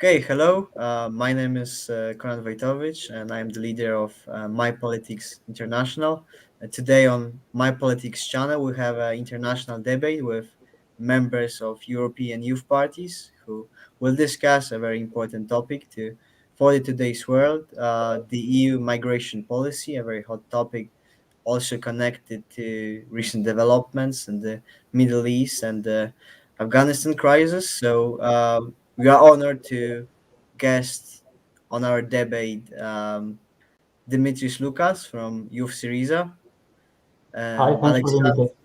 Okay, hello. My name is Konrad Wojtowicz, and I'm the leader of My Politics International. Today on My Politics channel, we have an international debate with members of European youth parties who will discuss a very important topic for today's world, the EU migration policy, a very hot topic also connected to recent developments in the Middle East and the Afghanistan crisis. We are honored to guest on our debate Dimitris Loukas from Youth Syriza Hi, and thanks for the invitation.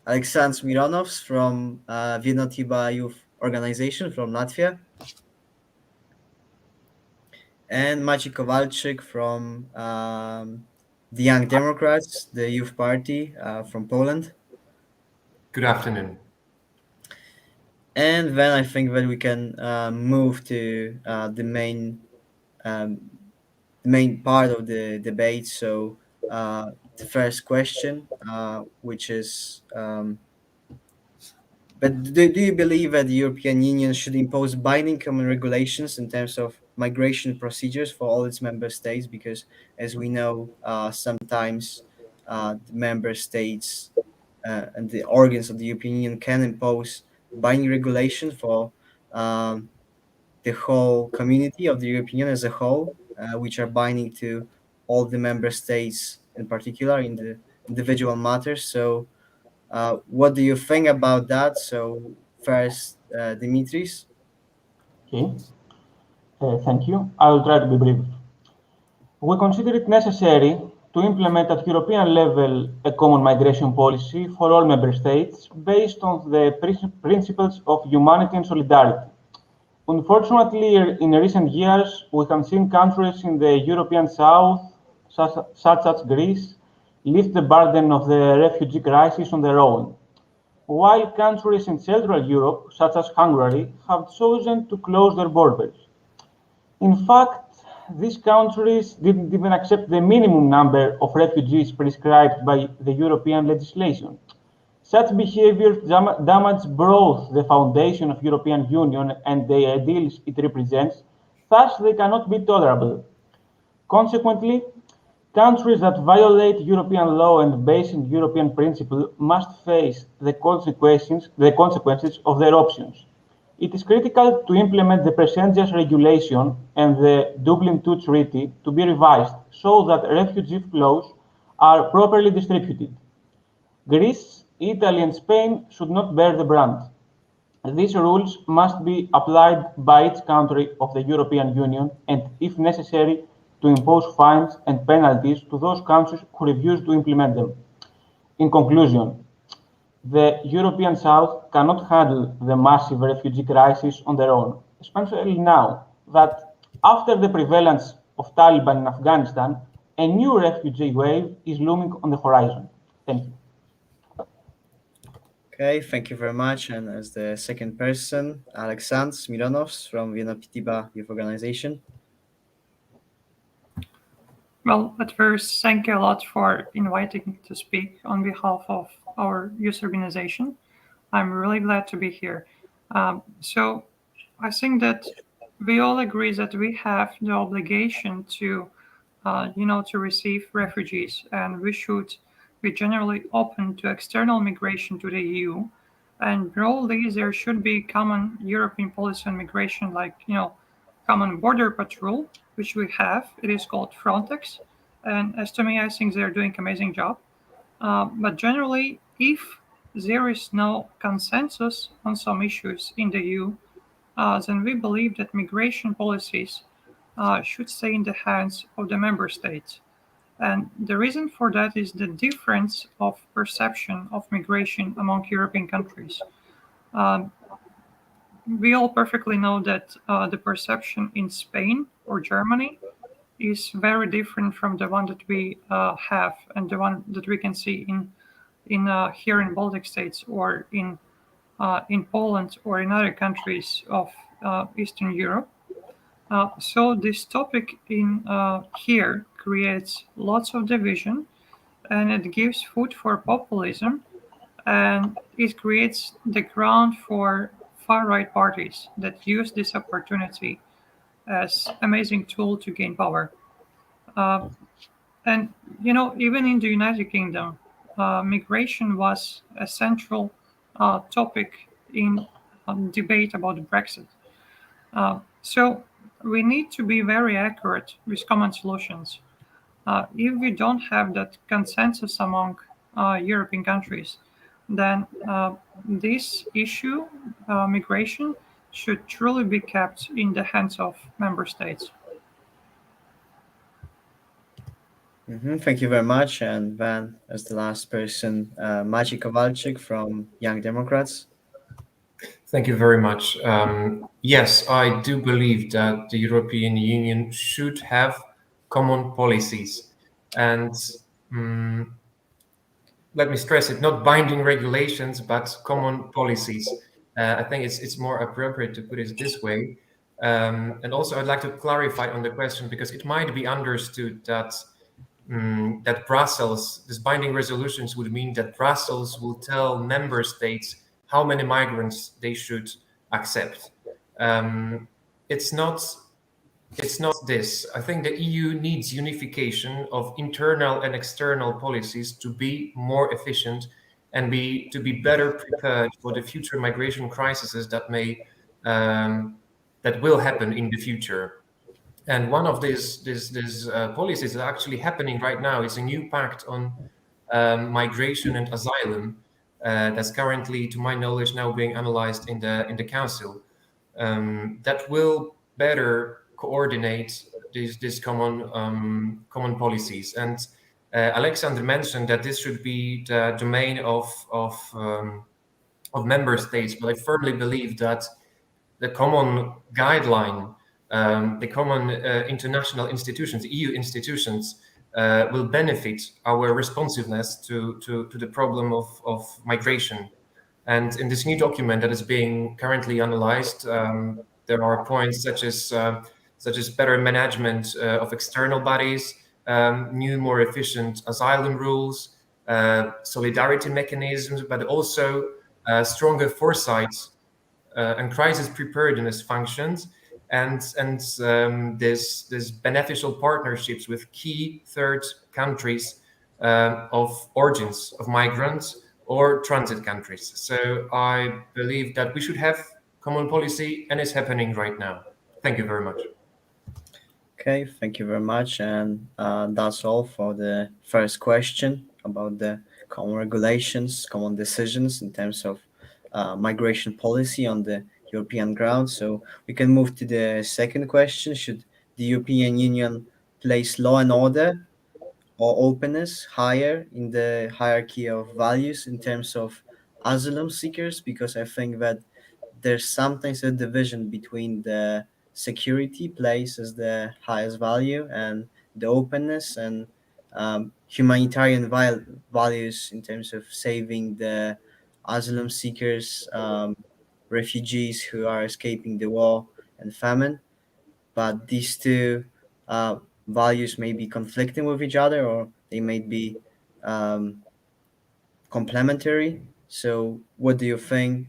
Aleksandrs Mironovs from Vienotiba Youth Organization from Latvia, and Maciej Kowalczyk from the Young Democrats, the youth party from Poland. Good afternoon. And then I think that we can move to um, the main part of the debate. So the first question, which is, do you believe that the European Union should impose binding common regulations in terms of migration procedures for all its member states? Because as we know, sometimes the member states and the organs of the European Union can impose binding regulation for um, the whole community of the European Union as a whole, which are binding to all the member states in particular in the individual matters. So, what do you think about that? So, first, Dimitris. Okay, thank you. I will try to be brief. We consider it necessary to implement at European level a common migration policy for all member states based on the principles of humanity and solidarity. Unfortunately, in recent years, we have seen countries in the European South, such as Greece, lift the burden of the refugee crisis on their own, while countries in Central Europe, such as Hungary, have chosen to close their borders. In fact, these countries didn't even accept the minimum number of refugees prescribed by the European legislation. Such behavior damages both the foundation of European Union and the ideals it represents, thus they cannot be tolerable. Consequently, countries that violate European law and basic European principle must face the consequences of their options. It is critical to implement the Percentages Regulation and the Dublin II Treaty to be revised so that refugee flows are properly distributed. Greece, Italy, and Spain should not bear the brunt. These rules must be applied by each country of the European Union and, if necessary, to impose fines and penalties to those countries who refuse to implement them. In conclusion, the European South cannot handle the massive refugee crisis on their own, especially now that, after the prevalence of Taliban in Afghanistan, a new refugee wave is looming on the horizon. Thank you. Okay, thank you very much. And as the second person, Aleksandrs Mironovs from Vienotiba Youth Organization. Well, at first, thank you a lot for inviting me to speak on behalf of our youth organization. I'm really glad to be here. So I think that we all agree that we have the obligation to receive refugees, and we should be generally open to external migration to the EU. And broadly, there should be common European policy on migration, like common border patrol, which we have. It is called Frontex, and as to me, I think they're doing amazing job. But generally, if there is no consensus on some issues in the EU, then we believe that migration policies should stay in the hands of the member states. And the reason for that is the difference of perception of migration among European countries. Um, we all perfectly know that the perception in Spain or Germany is very different from the one that we have and the one that we can see in here in Baltic states or in Poland or in other countries of Eastern Europe. So this topic in here creates lots of division, and it gives food for populism, and it creates the ground for far-right parties that use this opportunity as amazing tool to gain power. And even in the United Kingdom, migration was a central topic in debate about Brexit. So we need to be very accurate with common solutions. If we don't have that consensus among European countries, then this issue, migration, should truly be kept in the hands of member states. Thank you very much. And then, as the last person, Maciej Kowalczyk from Young Democrats. Thank you very much. Yes, I do believe that the European Union should have common policies. And let me stress it, not binding regulations, but common policies. I think it's more appropriate to put it this way. And also I'd like to clarify on the question, because it might be understood that that Brussels, this binding resolutions would mean that Brussels will tell member states how many migrants they should accept. It's not this. I think the EU needs unification of internal and external policies to be more efficient and to be better prepared for the future migration crises that will happen in the future. And one of these policies that are actually happening right now is a new pact on migration and asylum that's currently, to my knowledge, now being analyzed in the council. That will better coordinate these common policies. And Aleksandrs mentioned that this should be the domain of member states, but I firmly believe that the common guideline, the common international institutions, EU institutions, will benefit our responsiveness to the problem of migration. And in this new document that is being currently analyzed, there are points such as better management of external bodies, new, more efficient asylum rules, solidarity mechanisms, but also stronger foresight and crisis preparedness functions, and this beneficial partnerships with key third countries of origins of migrants or transit countries. So I believe that we should have common policy, and it's happening right now. Thank you very much. Okay, thank you very much. And that's all for the first question about the common regulations, common decisions in terms of migration policy on the European ground. So we can move to the second question. Should the European Union place law and order or openness higher in the hierarchy of values in terms of asylum seekers? Because I think that there's sometimes a division between the security place as the highest value and the openness and humanitarian values in terms of saving the asylum seekers, refugees who are escaping the war and famine. But these two values may be conflicting with each other, or they may be complementary. So what do you think?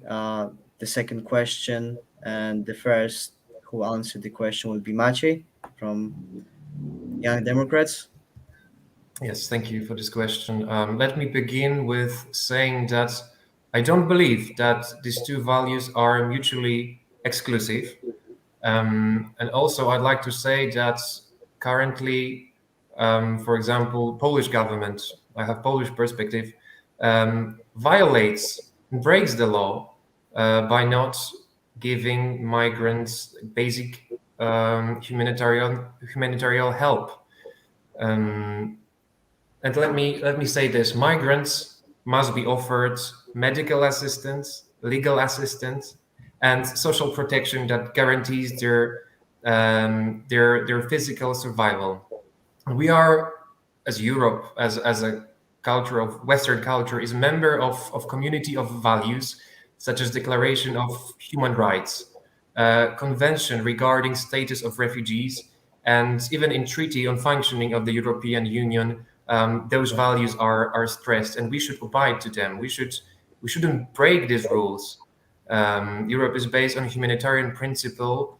The second question and the first who answered the question will be Maciej from Young Democrats. Yes, thank you for this question. Let me begin with saying that I don't believe that these two values are mutually exclusive. And also I'd like to say that currently, for example, Polish government, I have Polish perspective, violates and breaks the law by not giving migrants basic humanitarian help. And let me say this: migrants must be offered medical assistance, legal assistance, and social protection that guarantees their physical survival. We are, as Europe, as a culture of Western culture, is a member of community of values such as Declaration of Human Rights, Convention regarding status of refugees, and even in Treaty on Functioning of the European Union, those values are stressed, and we should abide to them. We shouldn't break these rules. Europe is based on a humanitarian principle,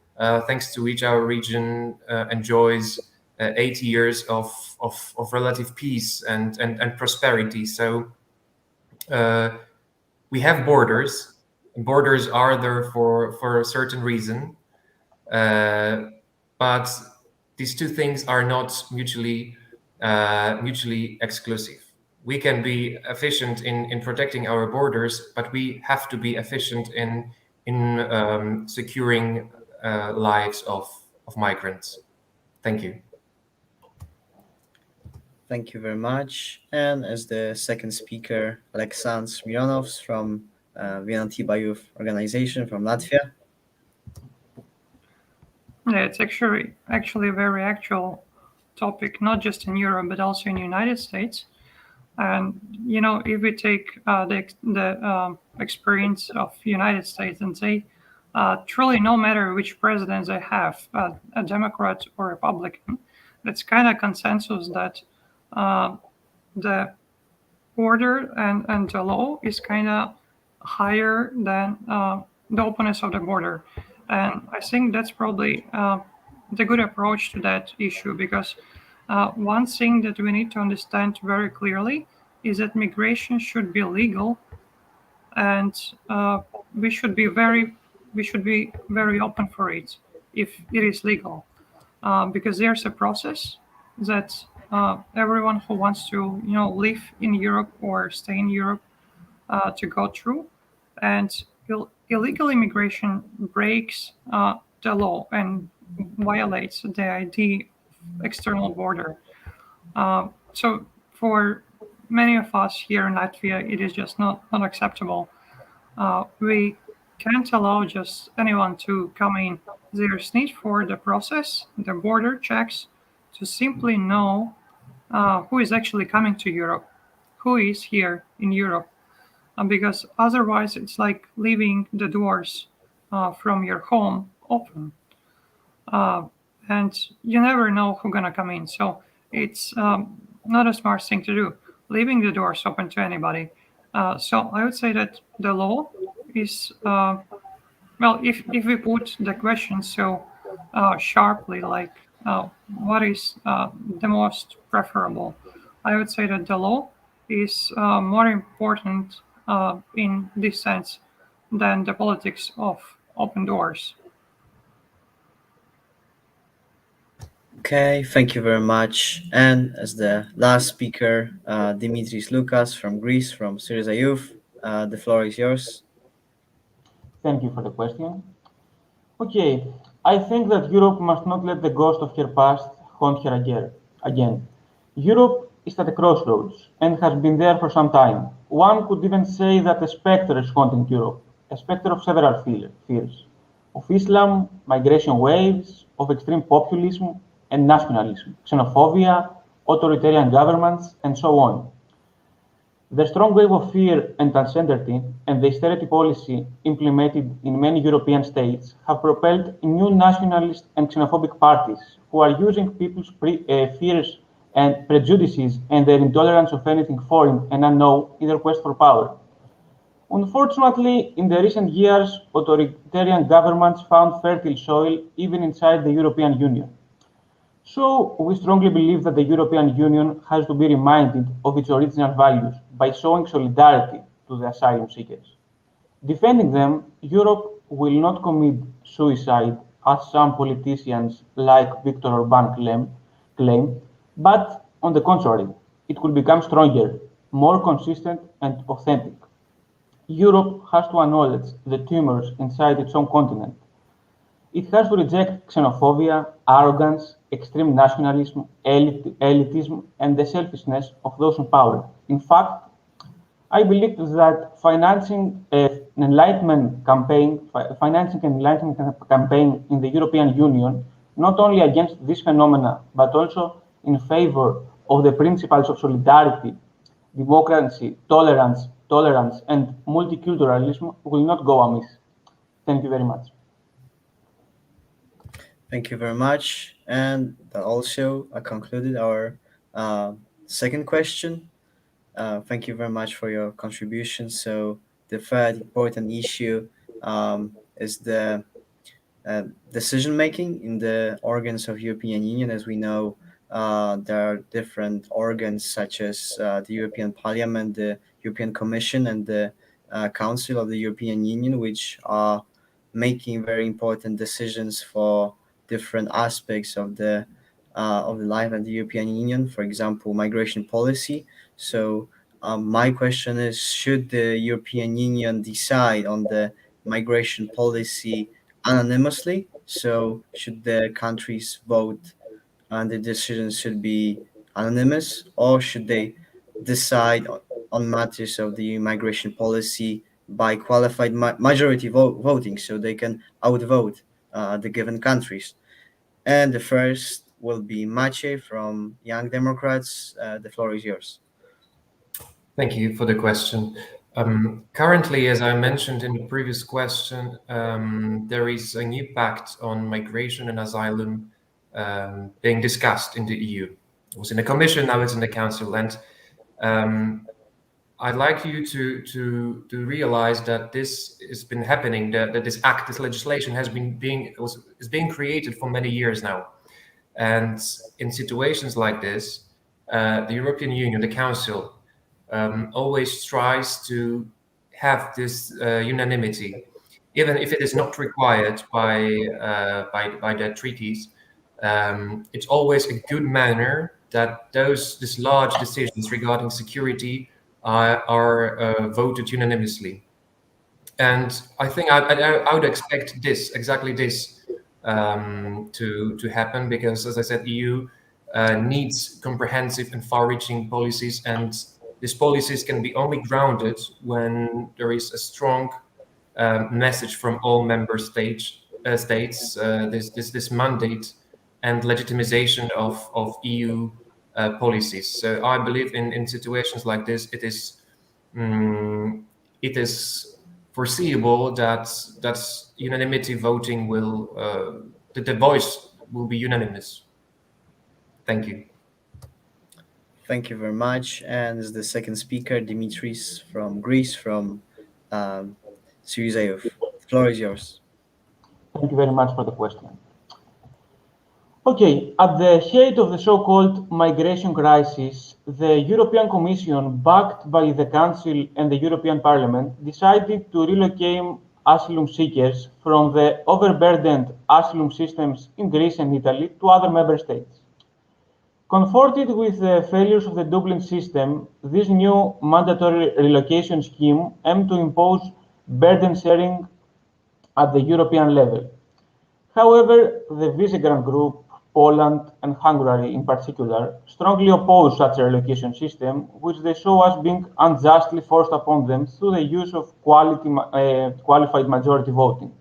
thanks to which our region enjoys 80 years of relative peace and prosperity. So we have borders. Borders are there for a certain reason, but these two things are not mutually exclusive. We can be efficient in protecting our borders, but we have to be efficient in securing lives of migrants. Thank you. Thank you very much. And as the second speaker, Aleksandrs Mironovs from Vienotiba Youth Organization from Latvia. Yeah, it's actually a very actual topic, not just in Europe but also in the United States. And if we take the experience of the United States and say, truly, no matter which president they have, a Democrat or Republican, it's kind of consensus that the order and the law is kind of higher than the openness of the border. And I think that's probably the good approach to that issue, because one thing that we need to understand very clearly is that migration should be legal, and we should be very open for it if it is legal, because there's a process that everyone who wants to live in Europe or stay in Europe to go through, and illegal immigration breaks the law and violates the idea of external border. So for many of us here in Latvia, it is just not acceptable. We can't allow just anyone to come in. There's need for the process, the border checks, to simply know who is actually coming to Europe, who is here in Europe. Because otherwise it's like leaving the doors from your home open. And you never know who's gonna come in. So it's not a smart thing to do, leaving the doors open to anybody. So I would say that the law is, well, if we put the question so sharply, like what is the most preferable, I would say that the law is more important in this sense than the politics of open doors. Okay, thank you very much. And as the last speaker, Dimitris Loukas from Greece, from Syriza Youth, the floor is yours. Thank you for the question. Okay, I think that Europe must not let the ghost of her past haunt her again. Europe is at a crossroads and has been there for some time. One could even say that a spectre is haunting Europe, a spectre of several fears, of Islam, migration waves, of extreme populism and nationalism, xenophobia, authoritarian governments, and so on. The strong wave of fear and uncertainty and the austerity policy implemented in many European states have propelled new nationalist and xenophobic parties who are using people's fears and prejudices and their intolerance of anything foreign and unknown in their quest for power. Unfortunately, in the recent years, authoritarian governments found fertile soil even inside the European Union. So, we strongly believe that the European Union has to be reminded of its original values by showing solidarity to the asylum seekers. Defending them, Europe will not commit suicide, as some politicians like Viktor Orban claim, but on the contrary, it will become stronger, more consistent and authentic. Europe has to acknowledge the tumors inside its own continent. It has to reject xenophobia, arrogance, extreme nationalism, elitism, and the selfishness of those in power. In fact, I believe that financing an enlightenment campaign in the European Union, not only against this phenomena, but also in favor of the principles of solidarity, democracy, tolerance, and multiculturalism will not go amiss. Thank you very much. Thank you very much. And that also concluded our second question. Thank you very much for your contribution. So the third important issue is the decision making in the organs of European Union. As we know, there are different organs such as the European Parliament, the European Commission, and the Council of the European Union, which are making very important decisions for different aspects of the life of the European Union. For example, migration policy. So my question is: should the European Union decide on the migration policy anonymously? So should the countries vote and the decisions should be anonymous, or should they decide on matters of the migration policy by qualified majority voting, so they can outvote the given countries? And the first will be Maciej from Young Democrats. The floor is yours. Thank you for the question. Currently, as I mentioned in the previous question, there is a new pact on migration and asylum being discussed in the EU. It was in the Commission, now it's in the Council, and I'd like you to realize that this has been happening. That this act, this legislation, is being created for many years now, and in situations like this, the European Union, the Council, always tries to have this unanimity, even if it is not required by the treaties. It's always a good manner that these large decisions regarding security are voted unanimously. And I think I would expect exactly this to happen, because, as I said, EU needs comprehensive and far-reaching policies, and these policies can be only grounded when there is a strong message from all member states. This mandate and legitimization of EU policies. So I believe in situations like this, it is foreseeable that unanimity voting will that the voice will be unanimous. Thank you. Thank you very much. And the second speaker, Dimitris from Greece, from Syriza. The floor is yours. Thank you very much for the question. Okay, at the height of the so-called migration crisis, the European Commission, backed by the Council and the European Parliament, decided to relocate asylum seekers from the overburdened asylum systems in Greece and Italy to other member states. Comforted with the failures of the Dublin system, this new mandatory relocation scheme aimed to impose burden sharing at the European level. However, the Visegrad Group, Poland and Hungary in particular, strongly oppose such a relocation system, which they saw as being unjustly forced upon them through the use of qualified majority voting.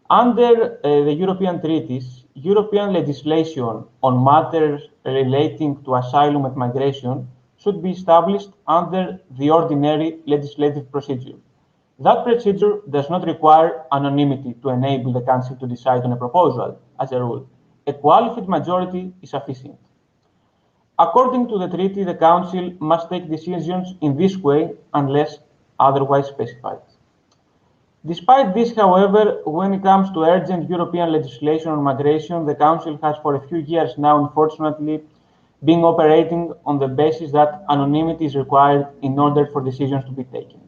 Under the European treaties, European legislation on matters relating to asylum and migration should be established under the ordinary legislative procedure. That procedure does not require anonymity to enable the Council to decide on a proposal, as a rule. A qualified majority is sufficient. According to the treaty, the Council must take decisions in this way unless otherwise specified. Despite this, however, when it comes to urgent European legislation on migration, the Council has for a few years now, unfortunately, been operating on the basis that anonymity is required in order for decisions to be taken.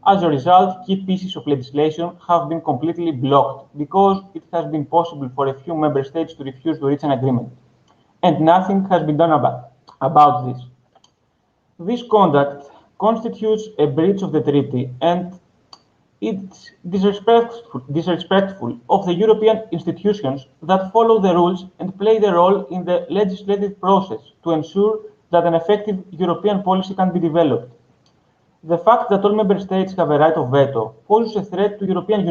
As a result, key pieces of legislation have been completely blocked because it has been possible for a few member states to refuse to reach an agreement. And nothing has been done about this. This conduct constitutes a breach of the treaty, and it's disrespectful of the European institutions that follow the rules and play their role in the legislative process to ensure that an effective European policy can be developed. The fact that all member states have a right of veto poses a threat to European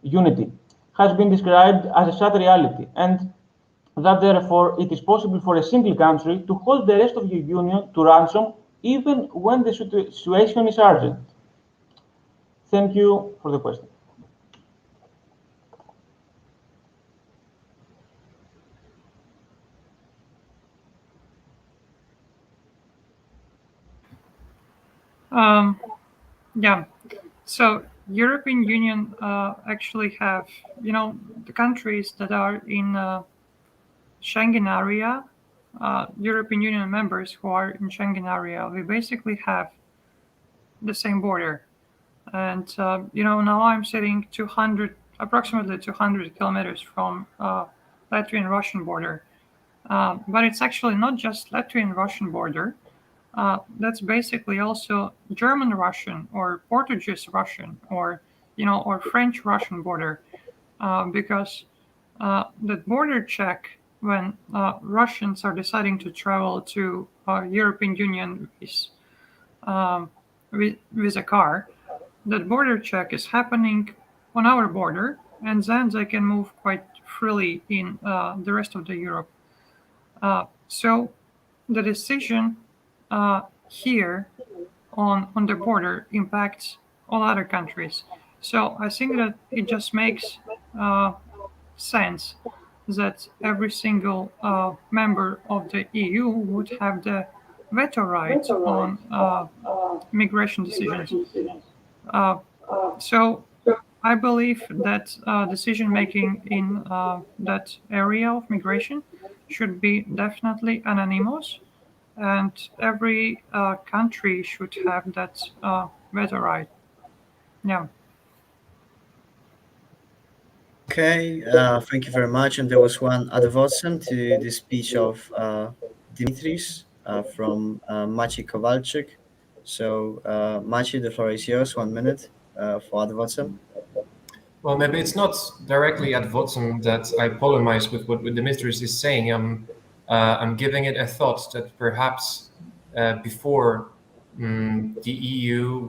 unity, has been described as a sad reality, and that therefore it is possible for a single country to hold the rest of the Union to ransom even when the situation is urgent. Thank you for the question. Yeah. So European Union actually have, the countries that are in Schengen area, European Union members who are in Schengen area, we basically have the same border. And, now I'm sitting approximately 200 kilometers from Latvian-Russian border. But it's actually not just Latvian-Russian border. That's basically also German-Russian or Portuguese-Russian or French-Russian border, because the border check when Russians are deciding to travel to European Union with a car, that border check is happening on our border, and then they can move quite freely in the rest of the Europe. So the decision here on the border impacts all other countries. So I think that it just makes sense that every single member of the EU would have the veto right on migration decisions. So I believe that decision making in that area of migration should be definitely anonymous, and every country should have that veto right. Yeah. Okay, thank you very much. And there was one advocate to the speech of Dimitris from Maciej Kowalczyk. So, Maciej, the floor is yours. 1 minute for advocate. Well, maybe it's not directly at Vadim that I polemize with what Dimitris is saying. I'm giving it a thought that perhaps before the EU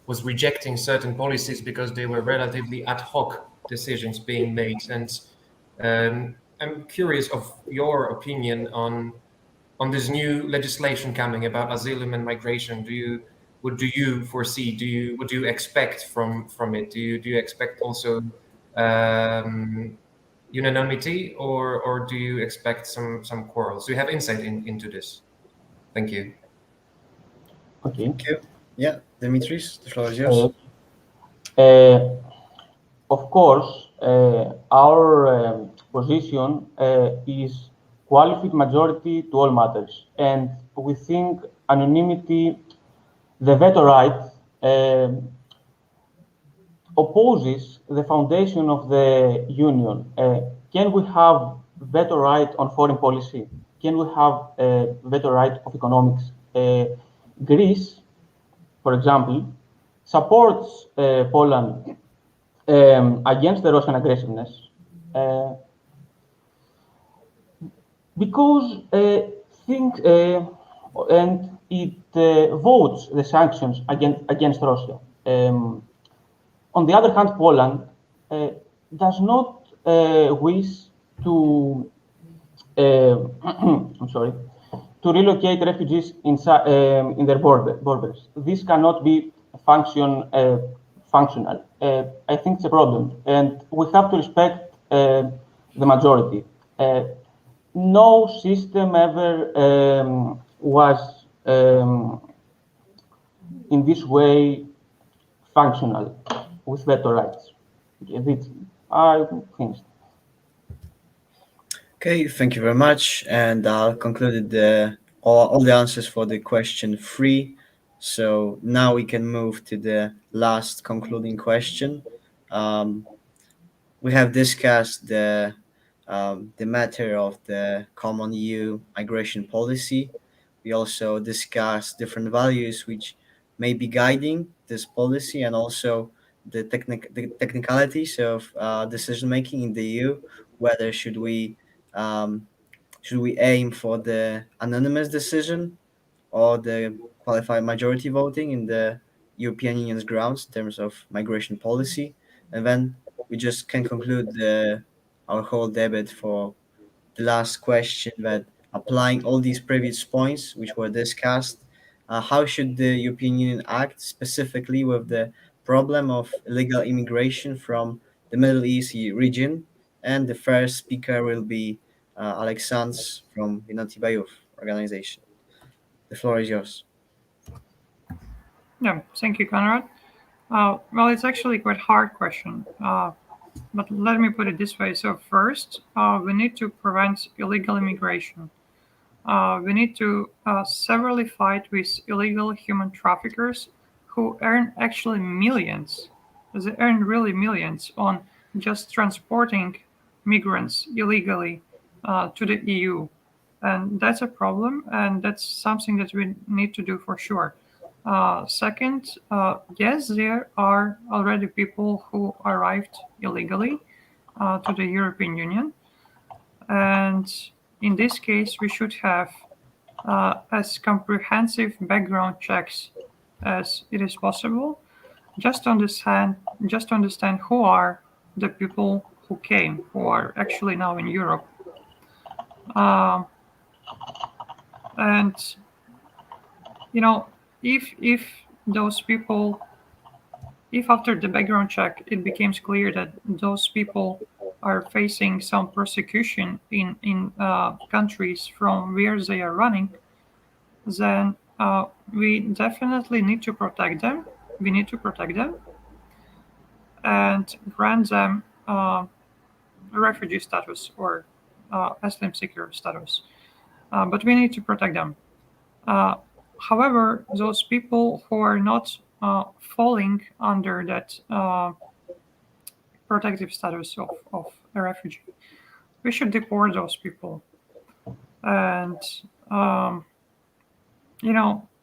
was rejecting certain policies because they were relatively ad hoc decisions being made. And I'm curious of your opinion on this new legislation coming about asylum and migration. What do you foresee? What do you expect from it? Do you expect also unanimity, or do you expect some quarrels? Do you have insight into this? Thank you. Okay. Thank you. Yeah, Dimitris, the floor is yours. Of course, our position is qualified majority to all matters, and we think anonymity, the veto right, opposes the foundation of the union. Can we have veto right on foreign policy? Can we have veto right of economics? Greece, for example, supports Poland against the Russian aggressiveness because and it votes the sanctions against Russia. On the other hand, Poland does not wish to I'm sorry, to relocate refugees in their borders. This cannot be functional. I think it's a problem, and we have to respect the majority. No system ever was in this way functional with veto rights. I finished. Okay, thank you very much. And I'll conclude all the answers for the question 3. So now we can move to the last concluding question. We have discussed the matter of the common EU migration policy. We also discussed different values which may be guiding this policy, and also the technicalities of decision making in the EU. Whether should we aim for the anonymous decision or the qualified majority voting in the European Union's grounds in terms of migration policy? And then we just can conclude our whole debate for the last question, that applying all these previous points which were discussed, how should the European Union act specifically with the problem of illegal immigration from the Middle East region? And the first speaker will be Aleksandrs from Vienotiba Youth Organization. The floor is yours. Yeah, thank you, Konrad. Well, it's actually quite a hard question, but let me put it this way. So first, we need to prevent illegal immigration. We need to severely fight with illegal human traffickers who earn actually millions. They earn really millions on just transporting migrants illegally to the EU. And that's a problem, and that's something that we need to do for sure. Second, yes, there are already people who arrived illegally to the European Union. And in this case, we should have as comprehensive background checks as it is possible, just to understand who are the people who came, who are actually now in Europe. And if those people, if after the background check it becomes clear that those people are facing some persecution in countries from where they are running, then we definitely need to protect them. We need to protect them and grant them refugee status or asylum seeker status. But we need to protect them. However, those people who are not falling under that protective status of a refugee, we should deport those people. And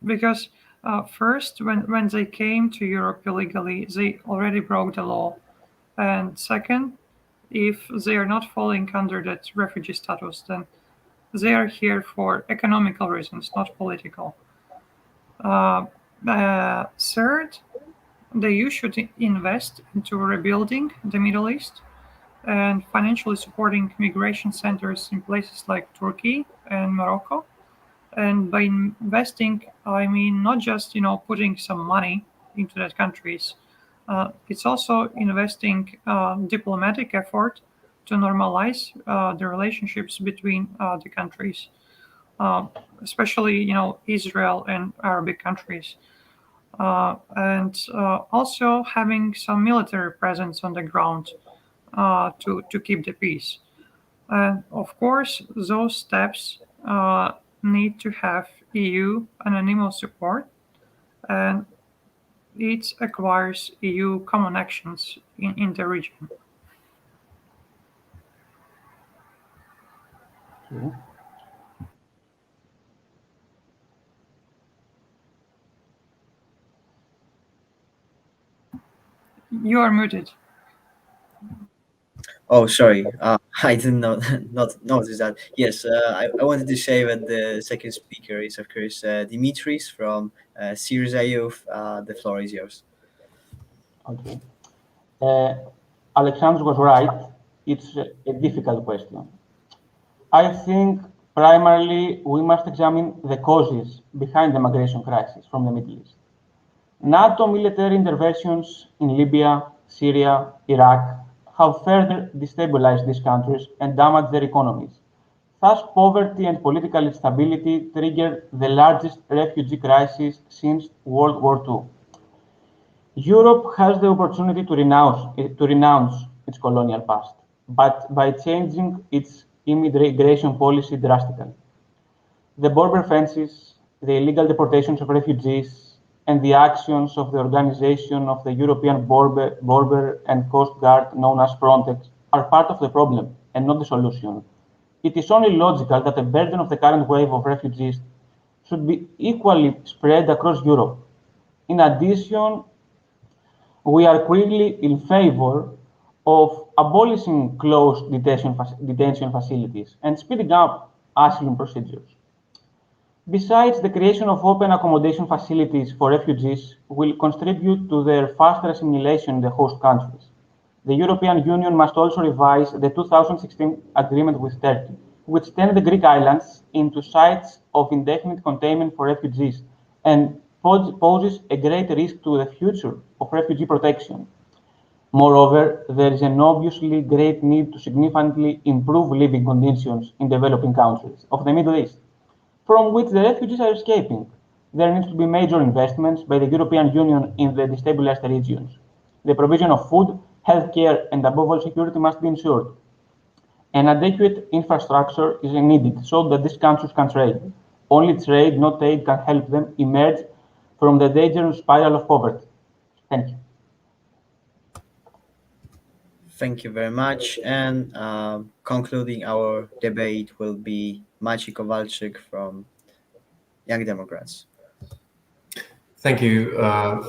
because first, when they came to Europe illegally, they already broke the law. And second, if they are not falling under that refugee status, then they are here for economical reasons, not political. Third, the EU should invest into rebuilding the Middle East and financially supporting migration centers in places like Turkey and Morocco. And by investing, I mean not just putting some money into that countries. It's also investing diplomatic effort to normalize the relationships between the countries, especially Israel and Arabic countries, and also having some military presence on the ground to keep the peace. And of course, those steps need to have EU unanimous support, and it acquires EU common actions in the region. Okay. You are muted. Oh, sorry. I didn't know not notice that. Yes, I wanted to say that the second speaker is, of course, Dimitris from Syriza Youth. The floor is yours. Okay. Aleksandrs was right. It's a difficult question. I think primarily we must examine the causes behind the migration crisis from the Middle East. NATO military interventions in Libya, Syria, Iraq have further destabilized these countries and damaged their economies. Thus, poverty and political instability triggered the largest refugee crisis since World War II. Europe has the opportunity to renounce its colonial past, but by changing its immigration policy drastically. The border fences, the illegal deportations of refugees, and the actions of the Organization of the European Border and Coast Guard, known as Frontex, are part of the problem and not the solution. It is only logical that the burden of the current wave of refugees should be equally spread across Europe. In addition, we are clearly in favor of abolishing closed detention facilities and speeding up asylum procedures. Besides, the creation of open accommodation facilities for refugees will contribute to their faster assimilation in the host countries. The European Union must also revise the 2016 agreement with Turkey, which turned the Greek islands into sites of indefinite containment for refugees and poses a great risk to the future of refugee protection. Moreover, there is an obviously great need to significantly improve living conditions in developing countries of the Middle East, from which the refugees are escaping. there needs to be major investments by the European Union in the destabilized regions. The provision of food, healthcare, and above all security must be ensured. An adequate infrastructure is needed so that these countries can trade. Only trade, not aid, can help them emerge from the dangerous spiral of poverty. Thank you. Thank you very much. And concluding our debate will be Maciej Kowalczyk from Young Democrats. Thank you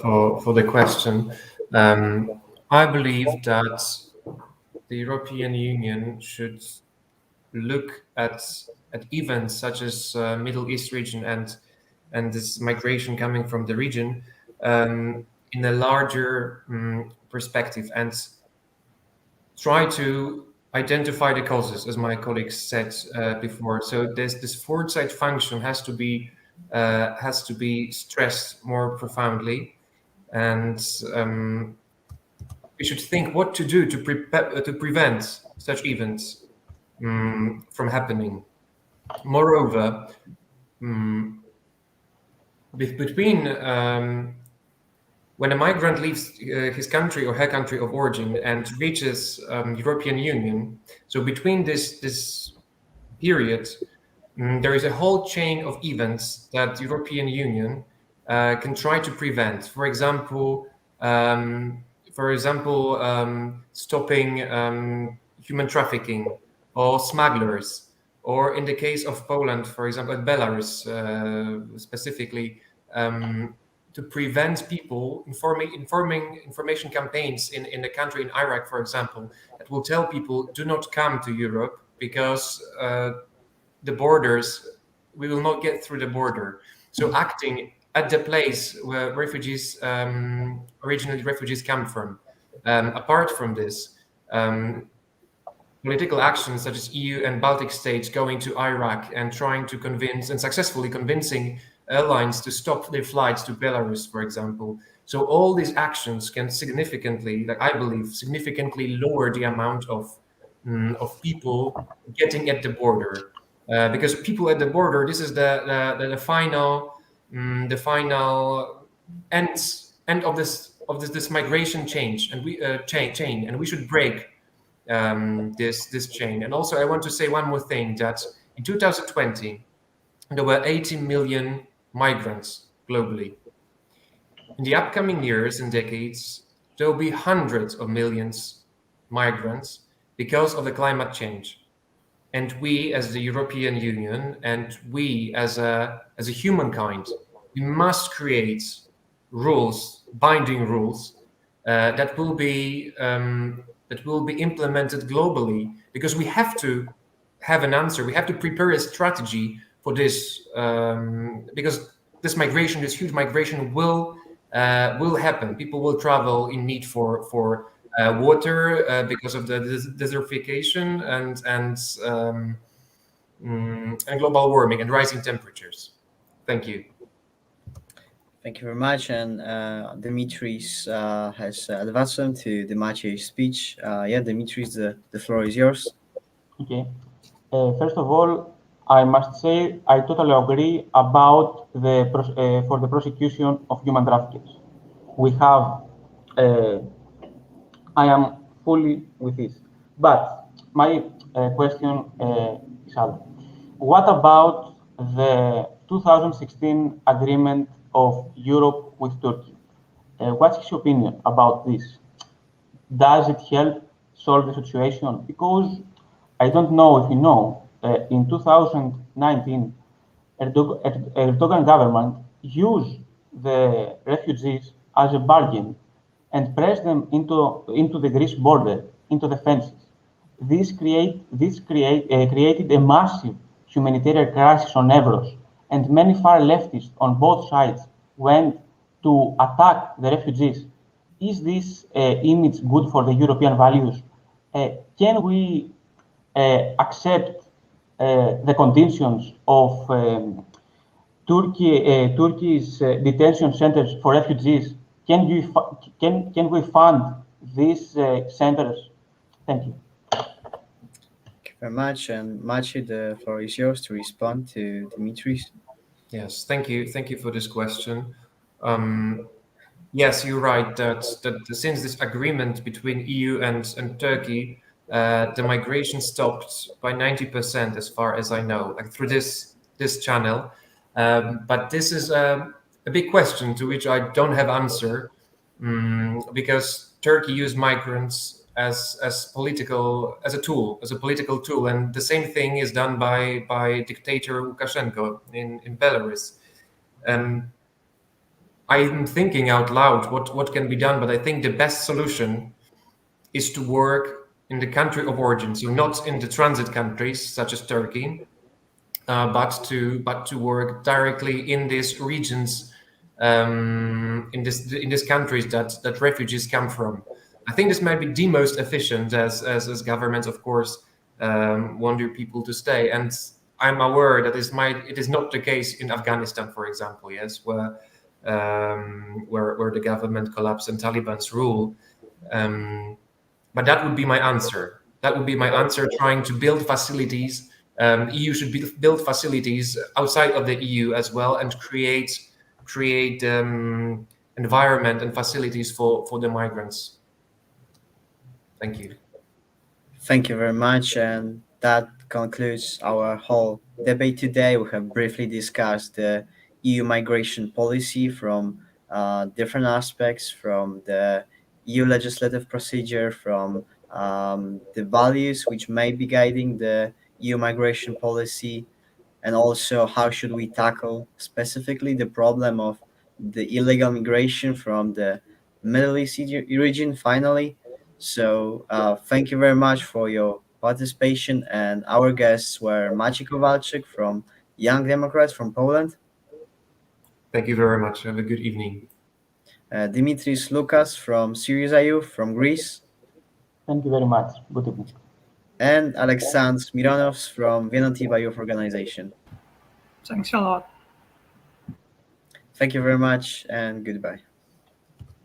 for the question. I believe that the European Union should look at events such as Middle East region and this migration coming from the region in a larger perspective and try to identify the causes, as my colleagues said before. So this foresight function has to be stressed more profoundly, and we should think what to do to prevent such events from happening. Moreover, between when a migrant leaves his country or her country of origin and reaches European Union, so between this period, there is a whole chain of events that the European Union can try to prevent. For example, stopping human trafficking or smugglers, or in the case of Poland, for example, Belarus specifically, to prevent people information campaigns in the country, in Iraq, for example, that will tell people do not come to Europe because the borders, we will not get through the border. So acting at the place where refugees, originally refugees come from. Apart from this, political actions such as EU and Baltic states going to Iraq and trying to convince and successfully convincing airlines to stop their flights to Belarus, for example. So all these actions can significantly, like I believe, significantly lower the amount of people getting at the border, because people at the border, this is the final end of this migration change, and chain, and we should break this chain. And also, I want to say one more thing, that in 2020 there were 18 million migrants globally. In the upcoming years and decades, there will be hundreds of millions migrants because of the climate change. And we, as the European Union, and we as a humankind, we must create rules, binding rules, that will be implemented globally, because we have to have an answer. We have to prepare a strategy for this, because this migration, this huge migration, will happen. People will travel in need for water because of the desertification and global warming and rising temperatures. Thank you. Thank you very much. And Dimitris has advanced to the Maciej's speech. Dimitris, the floor is yours. Okay. First of all, I must say I totally agree about for the prosecution of human traffickers. We have, I am fully with this. But my question is other. What about the 2016 agreement of Europe with Turkey? What's his opinion about this? Does it help solve the situation? Because I don't know if you know, in 2019, Erdogan government used the refugees as a bargain and pressed them into the Greece border, into the fences. This created a massive humanitarian crisis on Evros, and many far leftists on both sides went to attack the refugees. Is this image good for the European values? Can we accept the conditions of Turkey's detention centers for refugees? Can we fund these centers? Thank you. Thank you very much. And Maciej, the floor is yours to respond to Dimitris. Yes, thank you for this question. Yes, you're right that since this agreement between EU and Turkey, the migration stopped by 90%, as far as I know, like through this channel. But this is a big question to which I don't have answer, because Turkey used migrants as a political tool, and the same thing is done by dictator Lukashenko in Belarus. I'm thinking out loud what can be done, but I think the best solution is to work in the country of origin, so not in the transit countries such as Turkey, but to work directly in these regions, in these countries that refugees come from. I think this might be the most efficient, as governments, of course, want their people to stay. And I'm aware that it is not the case in Afghanistan, for example, yes, where the government collapsed and Taliban's rule. But that would be my answer. That would be my answer, trying to build facilities. EU should build facilities outside of the EU as well, and create environment and facilities for the migrants. Thank you. Thank you very much. And that concludes our whole debate today. We have briefly discussed the EU migration policy from different aspects, from the EU legislative procedure, from the values which may be guiding the EU migration policy, and also how should we tackle specifically the problem of the illegal migration from the Middle East region finally. So thank you very much for your participation, and our guests were Maciej Kowalczyk from Young Democrats from Poland, Thank you very much. Have a good evening. Dimitris Loukas from Syriza Youth from Greece, Thank you very much. Good evening. and Aleksandrs Mironovs from Vienotiba Youth Organization. Thanks a lot. Thank you very much, and goodbye.